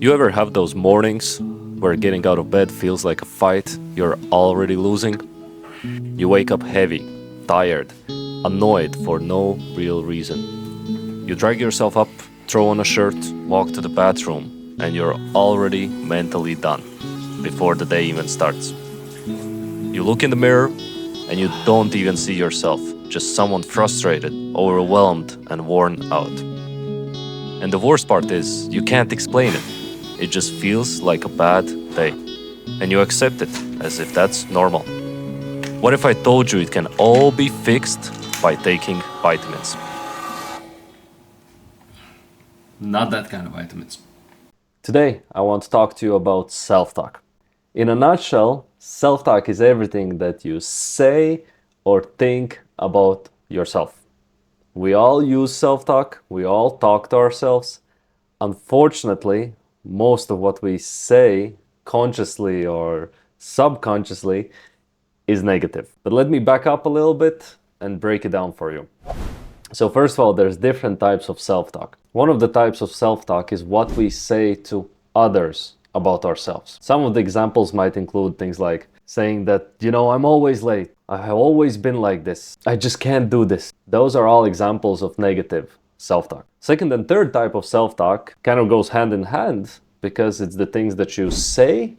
You ever have those mornings where getting out of bed feels like a fight you're already losing? You wake up heavy, tired, annoyed for no real reason. You drag yourself up, throw on a shirt, walk to the bathroom, and you're already mentally done before the day even starts. You look in the mirror and you don't even see yourself, just someone frustrated, overwhelmed, and worn out. And the worst part is, you can't explain it. It just feels like a bad day. And you accept it as if that's normal. What if I told you it can all be fixed by taking vitamins? Not that kind of vitamins. Today, I want to talk to you about self-talk. In a nutshell, self-talk is everything that you say or think about yourself. We all use self-talk, we all talk to ourselves. Unfortunately, most of what we say, consciously or subconsciously, is negative. But let me back up a little bit and break it down for you. So first of all, there's different types of self-talk. One of the types of self-talk is what we say to others about ourselves. Some of the examples might include things like saying that, I'm always late. I have always been like this. I just can't do this. Those are all examples of negative self-talk. Second and third type of self-talk kind of goes hand in hand because it's the things that you say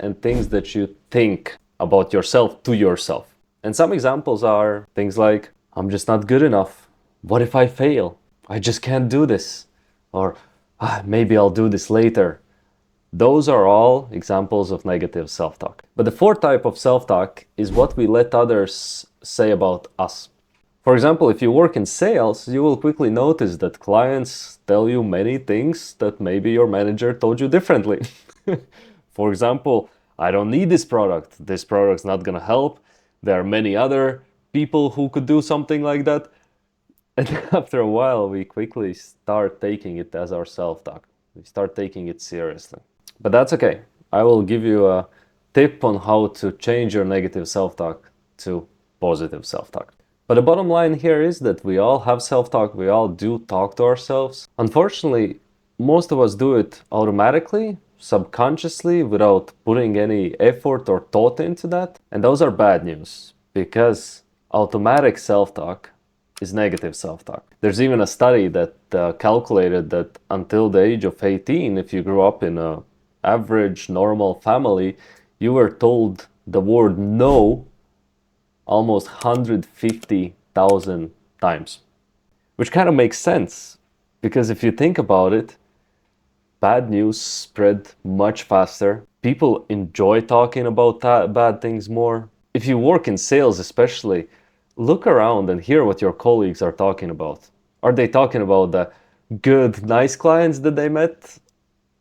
and things that you think about yourself to yourself. And some examples are things like, I'm just not good enough. What if I fail? I just can't do this. Or maybe I'll do this later. Those are all examples of negative self-talk. But the fourth type of self-talk is what we let others say about us. For example, if you work in sales, you will quickly notice that clients tell you many things that maybe your manager told you differently. For example, I don't need this product. This product's not gonna help. There are many other people who could do something like that. And after a while, we quickly start taking it as our self-talk. We start taking it seriously. But that's okay. I will give you a tip on how to change your negative self-talk to positive self-talk. But the bottom line here is that we all have self-talk. We all do talk to ourselves. Unfortunately, most of us do it automatically, subconsciously, without putting any effort or thought into that. And those are bad news because automatic self-talk is negative self-talk. There's even a study that calculated that until the age of 18, if you grew up in an average, normal family, you were told the word no almost 150,000 times. Which kind of makes sense, because if you think about it, bad news spread much faster. People enjoy talking about bad things more. If you work in sales especially, look around and hear what your colleagues are talking about. Are they talking about the good, nice clients that they met?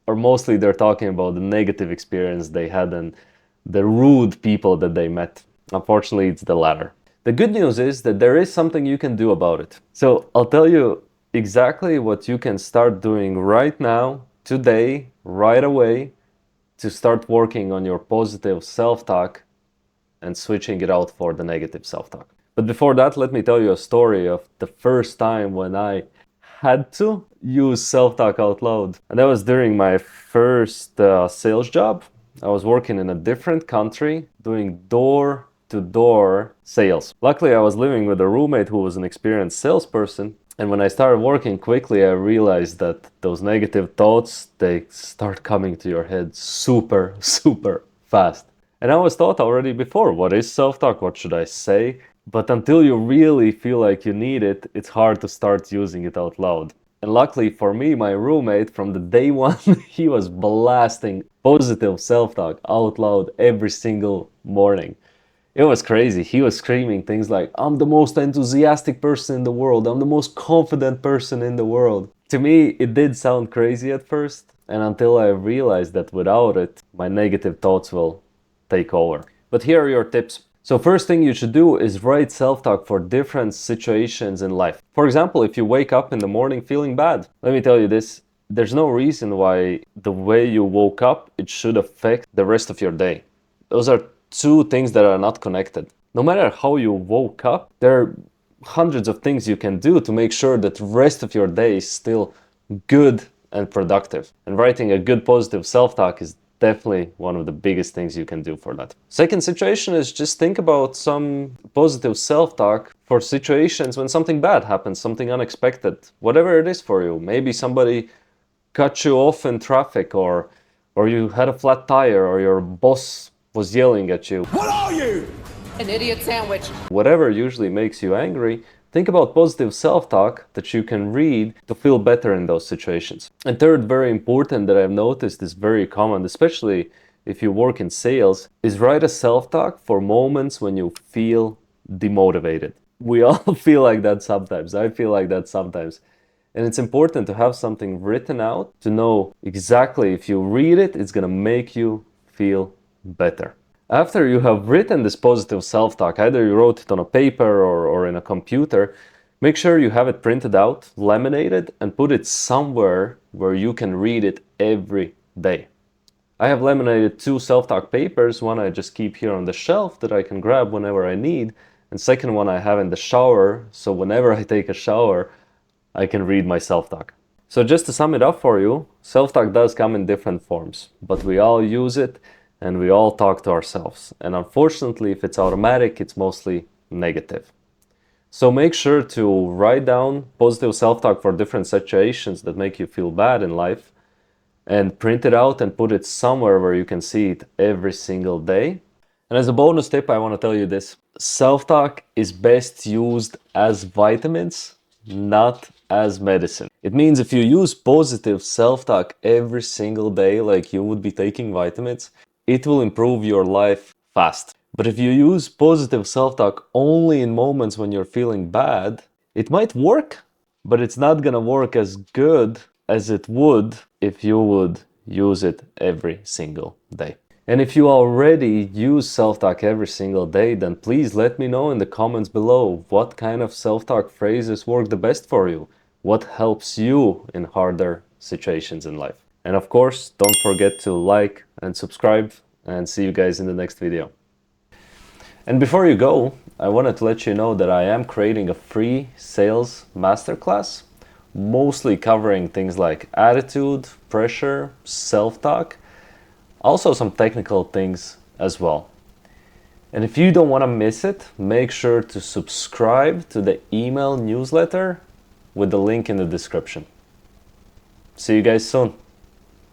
Or mostly they're talking about the negative experience they had and the rude people that they met? Unfortunately, it's the latter. The good news is that there is something you can do about it. So I'll tell you exactly what you can start doing right now, today, right away, to start working on your positive self-talk and switching it out for the negative self-talk. But before that, let me tell you a story of the first time when I had to use self-talk out loud. And that was during my first sales job. I was working in a different country doing door-to-door sales. Luckily, I was living with a roommate who was an experienced salesperson. And when I started working quickly, I realized that those negative thoughts, they start coming to your head super, super fast. And I was taught already before, what is self-talk? What should I say? But until you really feel like you need it, it's hard to start using it out loud. And luckily for me, my roommate, from the day one, he was blasting positive self-talk out loud every single morning. It was crazy. He was screaming things like, I'm the most enthusiastic person in the world. I'm the most confident person in the world. To me, it did sound crazy at first. And until I realized that without it, my negative thoughts will take over. But here are your tips. So first thing you should do is write self-talk for different situations in life. For example, if you wake up in the morning feeling bad, let me tell you this, there's no reason why the way you woke up, it should affect the rest of your day. Those are two things that are not connected. No matter how you woke up, there are hundreds of things you can do to make sure that the rest of your day is still good and productive. And writing a good positive self-talk is definitely one of the biggest things you can do for that. Second situation is just think about some positive self-talk for situations when something bad happens, something unexpected, whatever it is for you. Maybe somebody cut you off in traffic, or you had a flat tire, or your boss was yelling at you. What are you? An idiot sandwich. Whatever usually makes you angry, think about positive self-talk that you can read to feel better in those situations. And third, very important that I've noticed is very common, especially if you work in sales, is write a self-talk for moments when you feel demotivated. We all feel like that sometimes. I feel like that sometimes. And it's important to have something written out to know exactly if you read it, it's gonna make you feel better. After you have written this positive self-talk, either you wrote it on a paper or in a computer, make sure you have it printed out, laminated, and put it somewhere where you can read it every day. I have laminated 2 self-talk papers. One I just keep here on the shelf that I can grab whenever I need, and second one I have in the shower, so whenever I take a shower, I can read my self-talk. So just to sum it up for you, self-talk does come in different forms, but we all use it and we all talk to ourselves. And unfortunately, if it's automatic, it's mostly negative. So make sure to write down positive self-talk for different situations that make you feel bad in life and print it out and put it somewhere where you can see it every single day. And as a bonus tip, I want to tell you this. Self-talk is best used as vitamins, not as medicine. It means if you use positive self-talk every single day like you would be taking vitamins, it will improve your life fast. But if you use positive self-talk only in moments when you're feeling bad, it might work, but it's not gonna work as good as it would if you would use it every single day. And if you already use self-talk every single day, then please let me know in the comments below what kind of self-talk phrases work the best for you, what helps you in harder situations in life. And of course, don't forget to like and subscribe, and see you guys in the next video. And before you go, I wanted to let you know that I am creating a free sales masterclass, mostly covering things like attitude, pressure, self-talk, also some technical things as well. And if you don't want to miss it, make sure to subscribe to the email newsletter with the link in the description. See you guys soon.